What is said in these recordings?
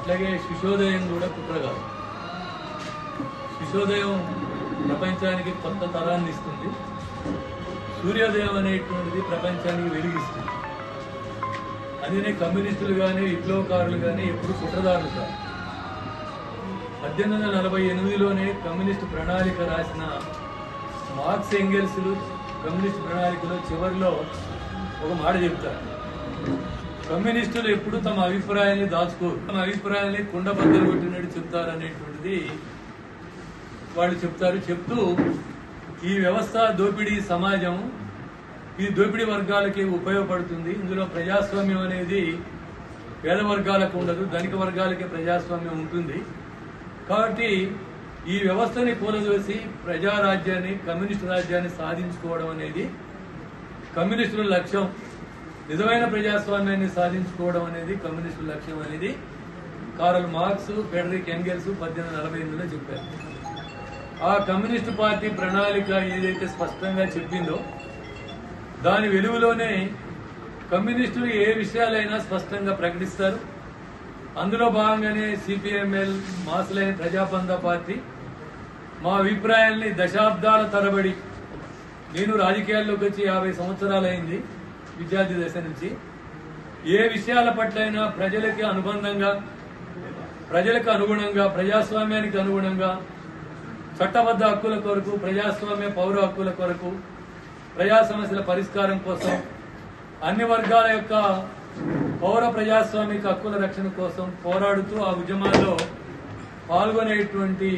అట్లాగే శిశోదయం కూడా కుట్ర కాదు. శిశోదయం ప్రపంచానికి కొత్త తరాన్ని ఇస్తుంది. సూర్యోదయం అనేటువంటిది ప్రపంచానికి వెలిగిస్తుంది. అందుకనే కమ్యూనిస్టులు కానీ విప్లవకారులు కానీ ఎప్పుడు కుట్రదారులు కాదు. 1848లోనే కమ్యూనిస్టు ప్రణాళిక రాసిన మార్క్స్ ఎంగెల్స్లు కమ్యూనిస్ట్ ప్రణాళికలో చివరిలో ఒక మాట చెప్తారు, కమ్యూనిస్టులు ఎప్పుడు తమ అభిప్రాయాన్ని దాచుకోరు, తమ అభిప్రాయాన్ని కుండబద్దలు కొట్టినట్టు చెప్తారు అనేటువంటిది వాళ్ళు చెప్తారు. చెప్తూ ఈ వ్యవస్థ దోపిడీ సమాజం, ఈ దోపిడీ వర్గాలకి ఉపయోగపడుతుంది. ఇందులో ప్రజాస్వామ్యం అనేది పేద వర్గాలకు ఉండదు, ధనిక వర్గాలకే ప్రజాస్వామ్యం ఉంటుంది. కాబట్టి ఈ వ్యవస్థని కూలదోసి ప్రజారాజ్యాన్ని, కమ్యూనిస్టు రాజ్యాన్ని సాధించుకోవడం అనేది కమ్యూనిస్టుల లక్ష్యం. నిజమైన ప్రజాస్వామ్యాన్ని సాధించుకోవడం అనేది కమ్యూనిస్టుల లక్ష్యం అనేది కార్ల్ మార్క్స్, ఫ్రెడరిక్ ఎంగెల్స్ 1848లో చెప్పారు. ఆ కమ్యూనిస్టు పార్టీ ప్రణాళిక ఏదైతే స్పష్టంగా చెప్పిందో దాని వెలుగులోనే కమ్యూనిస్టులు ఏ విషయాలైనా స్పష్టంగా ప్రకటిస్తారు. అందులో భాగంగానే సిపిఎంఎల్, మాసులైన ప్రజాపంద పార్టీ మా అభిప్రాయాల్ని దశాబ్దాల తరబడి, నేను రాజకీయాల్లోకి వచ్చి 50 సంవత్సరాలైంది విద్యార్థి దశ నుంచి, ఏ విషయాల పట్లైనా ప్రజలకి అనుబంధంగా, ప్రజలకు అనుగుణంగా, ప్రజాస్వామ్యానికి అనుగుణంగా, చట్టబద్ధ హక్కుల కొరకు, ప్రజాస్వామ్య పౌర హక్కుల కొరకు, ప్రజా సమస్యల పరిష్కారం కోసం, అన్ని వర్గాల యొక్క పౌర ప్రజాస్వామిక హక్కుల రక్షణ కోసం పోరాడుతూ ఆ ఉద్యమాల్లో పాల్గొనేటువంటి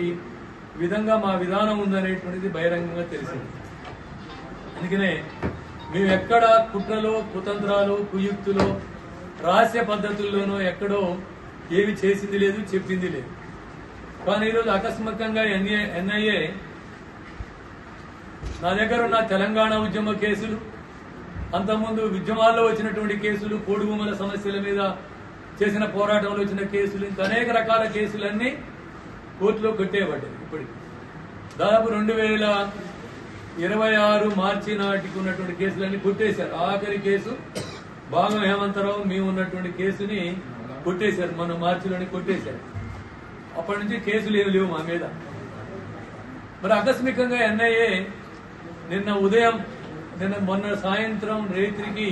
విధంగా మా విధానం ఉందనేటువంటిది బహిరంగంగా తెలిసింది. అందుకనే మేము ఎక్కడ కుట్రలో, కుతంత్రాలు, కుయుక్తులు, రహస్య పద్ధతుల్లోనూ ఎక్కడో ఏమి చేసింది లేదు, చెప్పింది లేదు. కానీ ఈరోజు ఆకస్మికంగా ఎన్ఐఏ నా దగ్గర ఉన్న తెలంగాణ ఉద్యమ కేసులు, అంతకుముందు ఉద్యమాల్లో వచ్చినటువంటి కేసులు, కోడిభూముల సమస్యల మీద చేసిన పోరాటంలో వచ్చిన కేసులు, ఇంకా అనేక రకాల కేసులన్నీ కోర్టులో కొట్టేయబడ్డాయి. ఇప్పటికి దాదాపు 2026 మార్చి నాటికి ఉన్నటువంటి కేసులన్నీ కొట్టేశారు. ఆఖరి కేసు భాగం హేమంతరావు మేము ఉన్నటువంటి కేసుని కొట్టేశారు, మన మార్చిలోనే కొట్టేశారు. అప్పటి నుంచి కేసులు ఏమి లేవు మా మీద. మరి ఆకస్మికంగా ఎన్ఐఏ మొన్న సాయంత్రం రేత్రికి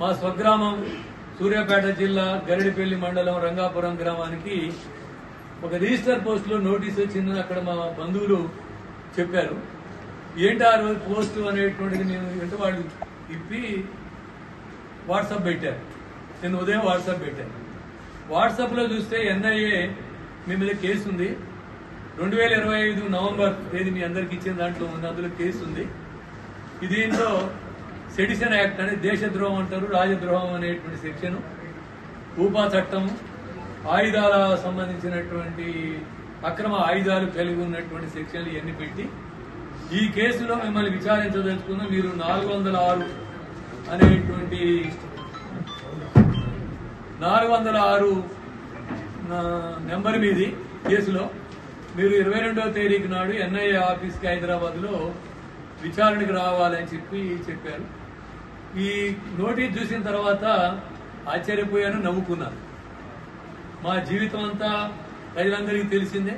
మా స్వగ్రామం సూర్యాపేట జిల్లా గరిడిపల్లి మండలం రంగాపురం గ్రామానికి ఒక రిజిస్టర్ పోస్టులో నోటీస్ వచ్చిందని అక్కడ మా బంధువులు చెప్పారు. ఏంటి ఆ రోజు పోస్టు అనేటువంటిది నేను అంటే వాళ్ళు ఇప్పి వాట్సాప్ పెట్టారు. నేను ఉదయం వాట్సాప్ పెట్టాను. వాట్సాప్లో చూస్తే ఎన్ఐఏ మీ మీద కేసు ఉంది, 2025 నవంబర్ తేదీ మీ అందరికి ఇచ్చిన దాంట్లో ఉంది, అందులో కేసు ఉంది. దీంట్లో సెడిషన్ యాక్ట్ అనే దేశద్రోహం అంటారు, రాజద్రోహం అనేటువంటి సెక్షన్, ఊపా చట్టం, ఆయుధాల సంబంధించినటువంటి అక్రమ ఆయుధాలు కలిగి ఉన్నటువంటి సెక్షన్లు ఇవన్నీ పెట్టి ఈ కేసులో మిమ్మల్ని విచారించదలుచుకున్న మీరు 406 అనేటువంటి 406 నెంబర్ మీది కేసులో మీరు 22వ తేదీకి నాడు ఎన్ఐఏ ఆఫీస్కి హైదరాబాద్లో విచారణకు రావాలని చెప్పారు. ఈ నోటీస్ చూసిన తర్వాత ఆశ్చర్యపోయాను, నవ్వుకున్నాను. మా జీవితం అంతా ప్రజలందరికీ తెలిసిందే.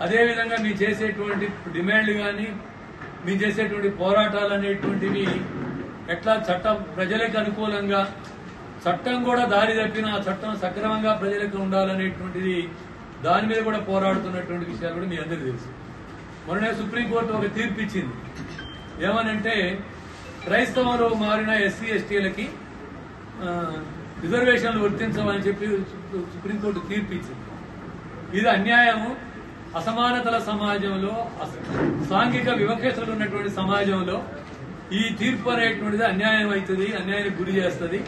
అదేవిధంగా మీ చేసేటువంటి డిమాండ్లు కానీ, మీ చేసేటువంటి పోరాటాలు అనేటువంటివి ఎట్లా ప్రజలకు అనుకూలంగా, చట్టం కూడా దారి తప్పిన ఆ చట్టం సక్రమంగా ప్రజలకు ఉండాలనేటువంటిది, దాని మీద కూడా పోరాడుతున్నటువంటి విషయాలు కూడా మీ అందరికీ తెలుసు. మొన్ననే సుప్రీంకోర్టు ఒక తీర్పు ఇచ్చింది. ఏమనంటే క్రైస్తవంలో మారిన ఎస్సీ ఎస్టీలకి రిజర్వేషన్లు వర్తించమని చెప్పి సుప్రీంకోర్టు తీర్పు ఇచ్చింది. ఇది అన్యాయము. అసమానతల సమాజంలో, సాంఘిక వివక్షతలు ఉన్నటువంటి సమాజంలో ఈ తీర్పు అనేటువంటిది అన్యాయం అవుతుంది, అన్యాయానికి గురి చేస్తుంది.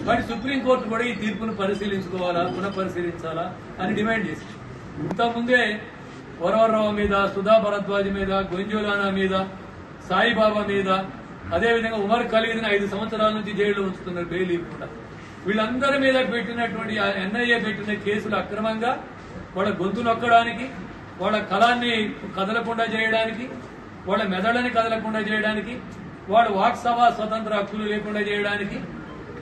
కానీ సుప్రీంకోర్టు కూడా ఈ తీర్పును పరిశీలించుకోవాలా, పునఃపరిశీలించాలా అని డిమాండ్ చేసింది. ఇంతకుముందే వరవరరావు మీద, సుధా భరద్వాజ్ మీద, గొంజోలానా మీద, సాయిబాబా మీద, అదేవిధంగా ఉమర్ ఖలీద్ని 5 సంవత్సరాల నుంచి జైల్లో ఉంచుతున్నారు బెయిల్ ఇవ్వకుండా. వీళ్ళందరి మీద పెట్టినటువంటి ఎన్ఐఏ పెట్టిన కేసులు అక్రమంగా వాళ్ళ గొంతు నొక్కడానికి, వాళ్ళ కళాన్ని కదలకుండా చేయడానికి, వాళ్ళ మెదళ్ళని కదలకుండా చేయడానికి, వాళ్ళ వాక్సభ స్వతంత్ర హక్కులు లేకుండా చేయడానికి,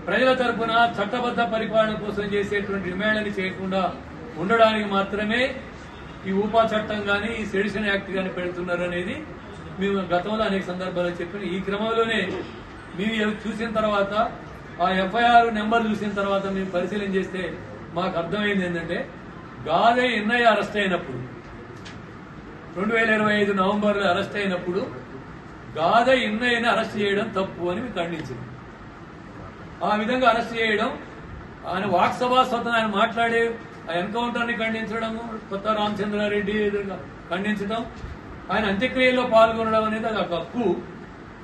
ప్రజల తరపున చట్టబద్ధ పరిపాలన కోసం చేసేటువంటి డిమాండ్ని చేయకుండా ఉండడానికి మాత్రమే ఈ ఊపా చట్టం కానీ ఈ సెడిషన్ యాక్ట్ కానీ పెడుతున్నారు అనేది మేము గతంలో అనేక సందర్భాల్లో చెప్పిన ఈ క్రమంలోనే మేము చూసిన తర్వాత ఆ ఎఫ్ఐఆర్ నెంబర్ చూసిన తర్వాత మేము పరిశీలన చేస్తే మాకు అర్థమైంది ఏంటంటే గాదే ఎన్ఐఏ అరెస్ట్ అయినప్పుడు 2025 నవంబర్లో అరెస్ట్ అయినప్పుడు గాదే ఎన్ఐఏని అరెస్ట్ చేయడం తప్పు అని మేము ఖండించింది. ఆ విధంగా అరెస్ట్ చేయడం ఆయన వాక్సభా స్వతం ఆయన మాట్లాడే ఆ ఎన్కౌంటర్ని ఖండించడం, కొత్త రామచంద్రారెడ్డి ఖండించడం, ఆయన అంత్యక్రియల్లో పాల్గొనడం అనేది అది ఒక హక్కు.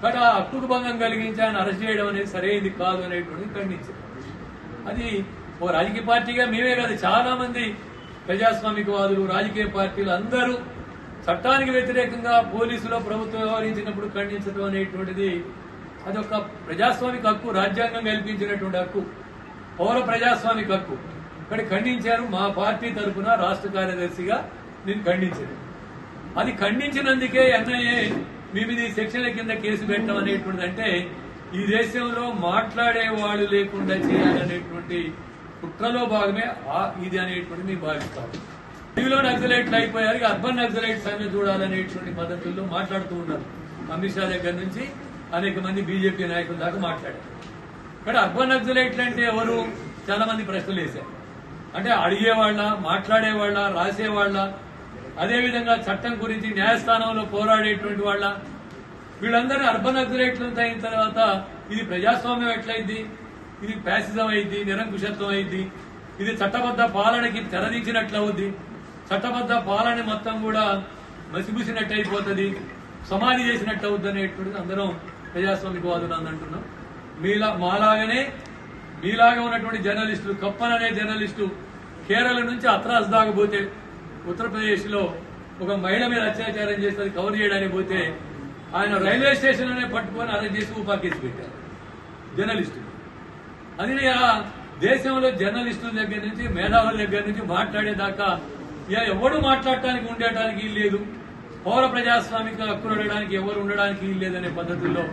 కానీ ఆ హక్కుకు భంగం కలిగించి ఆయన అరెస్ట్ చేయడం అనేది సరైనది కాదు అనేటువంటిది ఖండించారు. అది ఓ రాజకీయ పార్టీగా మేమే కాదు, చాలా మంది ప్రజాస్వామికవాదులు రాజకీయ పార్టీలు అందరూ చట్టానికి వ్యతిరేకంగా పోలీసులో ప్రభుత్వం వ్యవహరించినప్పుడు ఖండించడం అనేటువంటిది అది ఒక ప్రజాస్వామిక హక్కు, రాజ్యాంగం కల్పించినటువంటి హక్కు, పౌర ప్రజాస్వామిక హక్కు. ఇక్కడ ఖండించారు. మా పార్టీ తరఫున రాష్ట్ర కార్యదర్శిగా నేను ఖండించాను. అది ఖండించినందుకే ఎన్ఐఏ మీ మీద ఈ సెక్షన్ల కింద కేసు పెట్టడం అనేటువంటిది అంటే ఈ దేశంలో మాట్లాడే వాళ్ళు లేకుండా చేయాలనేటువంటి కుట్రలో భాగమే ఇది అనేటువంటి మేము భావిస్తాం. టీవీలో నక్సలైట్లు అయిపోయారు, అర్బన్ నక్సలైట్ సంగతి చూడాలనేటువంటి పద్ధతుల్లో మాట్లాడుతూ ఉన్నారు. అమిత్ షా దగ్గర నుంచి అనేక మంది బీజేపీ నాయకుల దాకా మాట్లాడారు. ఇక్కడ అర్బన్ నక్సలైట్లు అంటే ఎవరు? చాలా మంది ప్రశ్నలు వేశారు. అంటే అడిగేవాళ్ళ, మాట్లాడేవాళ్ళ, రాసేవాళ్ళ, అదేవిధంగా చట్టం గురించి న్యాయస్థానంలో పోరాడేటువంటి వాళ్ళ, వీళ్ళందరినీ అర్బన్ నక్సలైట్లంతా అయిన తర్వాత ఇది ప్రజాస్వామ్యం ఎట్లయింది? ఇది ఫ్యాసిజం అయింది, నిరంకుశత్వం అయింది, ఇది చట్టబద్ధ పాలనకి తెరదించినట్లు అవుద్ది, చట్టబద్ధ పాలన మొత్తం కూడా మసిబూసినట్టు అయిపోతుంది, సమాధి చేసినట్టు అవుద్ది అనేటువంటిది అందరం ప్రజాస్వామికవాదులు అంటున్నాం. మాలాగానే మీలాగా ఉన్నటువంటి జర్నలిస్టులు, కప్పన్ అనే జర్నలిస్టు కేరళ నుంచి అత్రాస్ దాకా పోతే, ఉత్తరప్రదేశ్ లో ఒక మహిళ మీద అత్యాచారం చేసి అది కవర్ చేయడానికి పోతే ఆయన రైల్వే స్టేషన్ లోనే పట్టుకొని అరెస్ట్ చేసి ఊపాకేసి పెట్టారు జర్నలిస్టులు. అది దేశంలో జర్నలిస్టుల దగ్గర నుంచి మేధావుల దగ్గర నుంచి మాట్లాడేదాకా ఎవరు మాట్లాడటానికి ఉండటానికి లేదు, పౌర ప్రజాస్వామిక హక్కులు అడగడానికి ఎవరు ఉండడానికి లేదనే పద్ధతుల్లో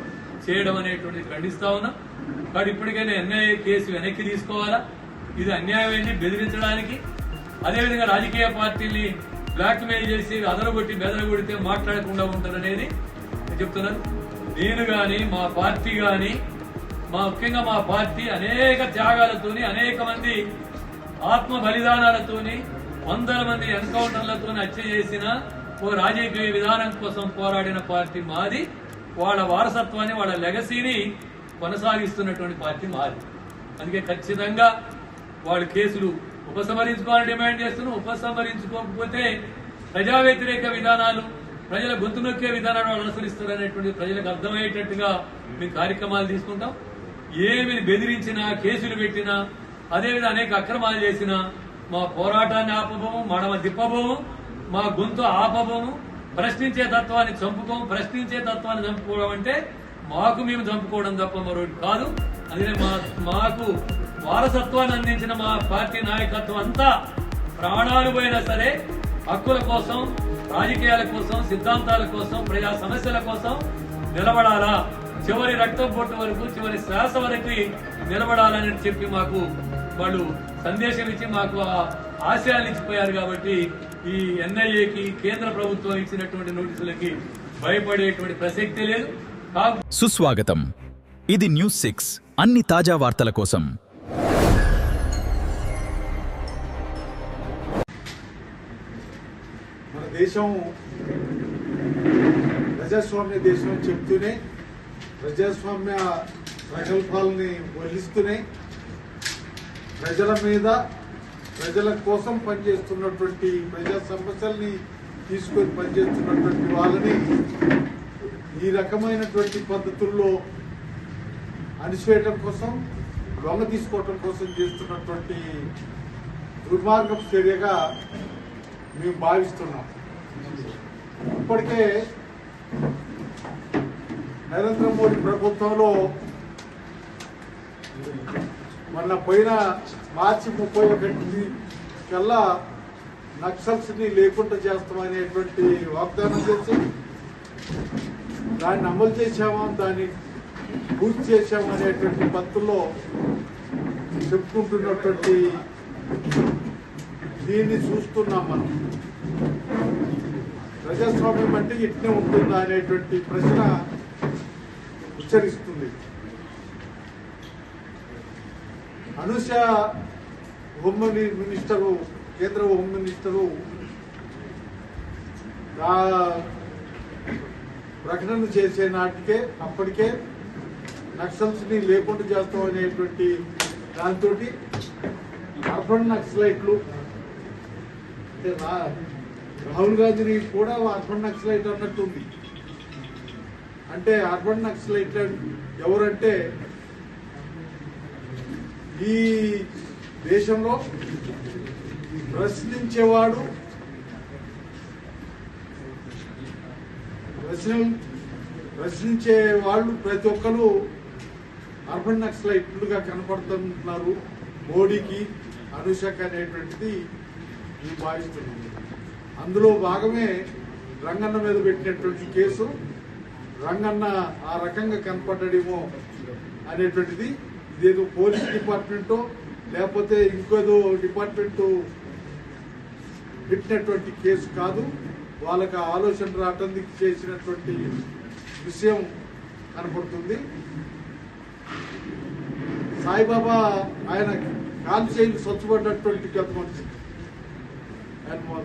చేయడం అనేటువంటిది ఖండిస్తా ఉన్నా. కానీ ఇప్పటికైనా ఎన్ఐఏ కేసు వెనక్కి తీసుకోవాలా? ఇది అన్యాయమైంది, బెదిరించడానికి, అదేవిధంగా రాజకీయ పార్టీని బ్లాక్ మెయిల్ చేసి అదరగొట్టి బెదరగొడితే మాట్లాడకుండా ఉంటారనేది చెప్తున్నారు. నేను గాని మా పార్టీ గాని ముఖ్యంగా మా పార్టీ అనేక త్యాగాలతోని, అనేక మంది ఆత్మ బలిదానాలతోని, వందల మంది ఎన్కౌంటర్లతోని హత్య చేసిన ఓ రాజకీయ విధానం కోసం పోరాడిన పార్టీ మాది. వాళ్ళ వారసత్వాన్ని, వాళ్ళ లెగసీని కొనసాగిస్తున్నటువంటి పార్టీ మాది. అందుకే ఖచ్చితంగా వాళ్ళు కేసులు ఉపసంహరించుకోవాలని డిమాండ్ చేస్తున్నాం. ఉపసంహరించుకోకపోతే ప్రజా వ్యతిరేక విధానాలు, ప్రజల గొంతు నొక్కే విధానాలు వాళ్ళు అనుసరిస్తారనేటువంటి ప్రజలకు అర్థమయ్యేటట్టుగా మేము కార్యక్రమాలు తీసుకుంటాం. ఏమి బెదిరించినా, కేసులు పెట్టినా, అదేవిధంగా అనేక అక్రమాలు చేసినా మా పోరాటాన్ని ఆపబోము, మడమ దిప్పబోము, మా గొంతు ఆపబోము. ప్రశ్నించే తత్వాన్ని చంపుకోము. ప్రశ్నించే తత్వాన్ని చంపుకోవడం అంటే మాకు మేము చంపుకోవడం తప్ప మరొకటి కాదు. అందుకే మాకు వారసత్వాన్ని అందించిన మా పార్టీ నాయకత్వం అంతా ప్రాణాలు పోయినా సరే హక్కుల కోసం, రాజకీయాల కోసం, సిద్ధాంతాల కోసం, ప్రజా సమస్యల కోసం నిలబడాలా, చివరి రక్తం పొట్టు వరకు, చివరి శ్వాస వరకు నిలబడాలని చెప్పి మాకు వాళ్ళు సందేశం ఇచ్చి మాకు ఆశయాలు ఇచ్చిపోయారు. కాబట్టి ఈ ఎన్ఐఏకి కేంద్ర ప్రభుత్వం ఇచ్చినటువంటి నోటీసులకి భయపడేటువంటి ప్రసక్తి లేదు. సుస్వాగతం. ఇది న్యూస్ 6 అన్ని తాజా వార్తల కోసం. మన దేశం ప్రజాస్వామ్య దేశం చెప్తూనే, ప్రజాస్వామ్య ప్రగల్భాలని వల్లిస్తూనే, ప్రజల మీద, ప్రజల కోసం పనిచేస్తున్నటువంటి, ప్రజా సమస్యల్ని తీసుకొని పనిచేస్తున్నటువంటి వాళ్ళని ఈ రకమైనటువంటి పద్ధతుల్లో అణిచివేయటం కోసం, లొంగ తీసుకోవటం కోసం చేస్తున్నటువంటి దుర్మార్గపు చర్యగా మేము భావిస్తున్నాం. ఇప్పటికే నరేంద్ర మోడీ ప్రభుత్వంలో మొన్న పోయిన మార్చి 31 కల్లా నక్సల్స్ ని లేకుండా చేస్తామనేటువంటి వాగ్దానం చేసి దాన్ని అమలు చేశామా, దాన్ని పూర్తి చేశామనేటువంటి పద్ధతుల్లో చెప్పుకుంటున్నటువంటి దీన్ని చూస్తున్నాం మనం. ప్రజాస్వామ్యం అంటే ఇట్నే ఉంటుందా అనేటువంటి ప్రశ్న ఉచ్చరిస్తుంది. అనుష హోమ్ మినిస్టరు, కేంద్ర హోమ్ మినిస్టరు ప్రకటన చేసే నాటికే అప్పటికే నక్సల్స్ ని లేకుండా చేస్తాం అనేటువంటి దాంతో అర్బన్ నక్సలైట్లు అంటే రాహుల్ గాంధీని కూడా అర్బన్ నక్సలైట్ అన్నట్టుంది. అంటే అర్బన్ నక్సలైట్ ఎవరంటే ఈ దేశంలో ప్రశ్నించేవాడు, ప్రశ్నించే వాళ్ళు ప్రతి ఒక్కరు అర్బన్ నక్సలైట్లుగా కనపడుతున్నారు మోడీకి, అనుషక్ అనేటువంటిది మేము భావిస్తున్నాం. అందులో భాగమే రంగన్న మీద పెట్టినటువంటి కేసు. రంగన్న ఆ రకంగా కనపడ్డాడేమో అనేటువంటిది, ఇదేదో పోలీస్ డిపార్ట్మెంటో లేకపోతే ఇంకేదో డిపార్ట్మెంట్ పెట్టినటువంటి కేసు కాదు. వాళ్ళకి ఆలోచన రావటానికి చేసినటువంటి విషయం కనపడుతుంది. సాయిబాబా ఆయన కాలు చేయిలు స్వచ్ఛపడ్డటువంటి గత మనిషి, ఆయన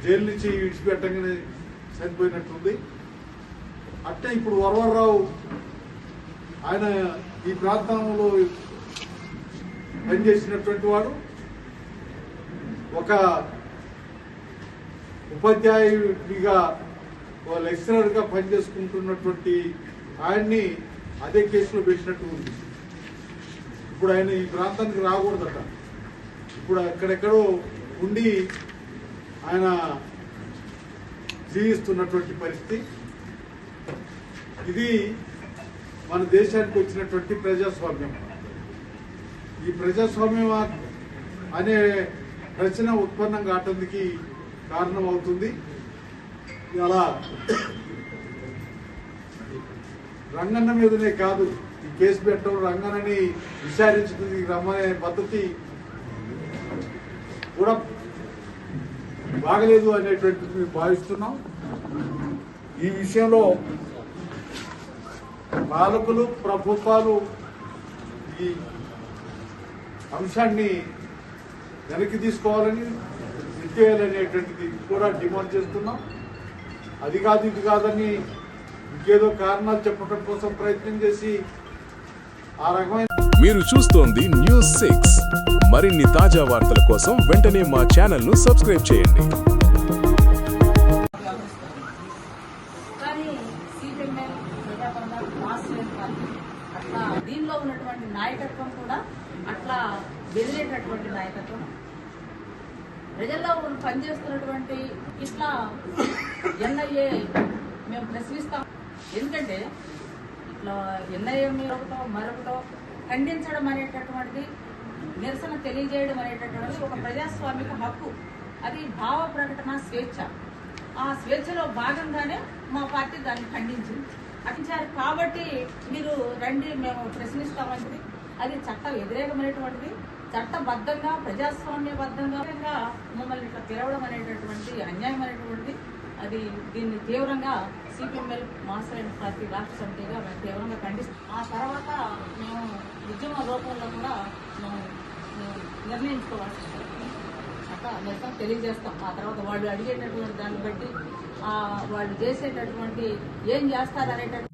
జైలు నుంచి విడిచిపెట్టగానే చనిపోయినట్టుంది. అట్టే ఇప్పుడు వరవరరావు ఆయన ఈ ప్రాంతంలో పనిచేసినటువంటి వాడు, ఒక ఉపాధ్యాయుడిగా, ఒక లెక్చరర్గా పనిచేసుకుంటున్నటువంటి ఆయన్ని అదే కేసులో పెట్టినట్టు ఉంది. ఇప్పుడు ఆయన ఈ ప్రాంతానికి రాకూడదట. ఇప్పుడు అక్కడెక్కడో ఉండి ఆయన జీవిస్తున్నటువంటి పరిస్థితి. ఇది మన దేశానికి వచ్చినటువంటి ప్రజాస్వామ్యం. ఈ ప్రజాస్వామ్యం అనే రచన ఉత్పన్నం కావటానికి కారణం అవుతుంది. ఇలా రంగన్న మీదనే కాదు ఈ కేసు పెట్టడం, రంగన్నని విచారించుకుని రమ్మనే పద్ధతి కూడా బాగలేదు అనేటువంటిది మేము భావిస్తున్నాం. ఈ విషయంలో పాలకులు, ప్రభుత్వాలు ఈ అంశాన్ని వెనక్కి తీసుకోవాలని, ఎత్తేయాలనేటువంటిది కూడా డిమాండ్ చేస్తున్నాం. అది కాదు ఇది కాదని ఇంకేదో కారణాలు చెప్పడం కోసం ప్రయత్నం చేసి ఆ రకమైన మీరు చూస్తోంది న్యూస్ 6. మరిన్ని తాజా వార్తల కోసం వెంటనే మా ఛానల్ను సబ్స్క్రైబ్ చేయండి. అట్లా దీనిలో ఉన్నటువంటి నాయకత్వం కూడా అట్లా బెదిరేటటువంటి నాయకత్వం, ప్రజల్లో పనిచేస్తున్నటువంటి ఇట్లా ఎన్ఐఏ మేము ప్రశ్నిస్తాం. ఎందుకంటే ఇట్లా ఎన్ఐఏ మరొకటో ఖండించడం అనేటటువంటిది, నిరసన తెలియజేయడం అనేటటువంటిది ఒక ప్రజాస్వామిక హక్కు. అది భావ ప్రకటన స్వేచ్ఛ. ఆ స్వేచ్ఛలో భాగంగానే మా పార్టీ దాన్ని ఖండించింది. ఖండించారు కాబట్టి మీరు రండి మేము ప్రశ్నిస్తామంటుంది. అది చట్ట వ్యతిరేకమైనటువంటిది, చట్టబద్ధంగా ప్రజాస్వామ్యబద్ధంగా మమ్మల్ని ఇట్లా పిలవడం అనేటటువంటి అన్యాయం అనేటువంటిది. అది దీన్ని తీవ్రంగా సిపిఎంఎల్ మాస్టర్ పార్టీ రాష్ట్ర సమితిగా మేము తీవ్రంగా ఖండిస్తాం. ఆ తర్వాత మేము ఉద్యమ రూపంలో కూడా మేము నిర్ణయించుకోవాల్సి ఉంటుంది. అట్లా నిరసన తెలియజేస్తాం. ఆ తర్వాత వాళ్ళు అడిగేటటువంటి దాన్ని బట్టి వాళ్ళు చేసేటటువంటి ఏం చేస్తారు అనేటటువంటి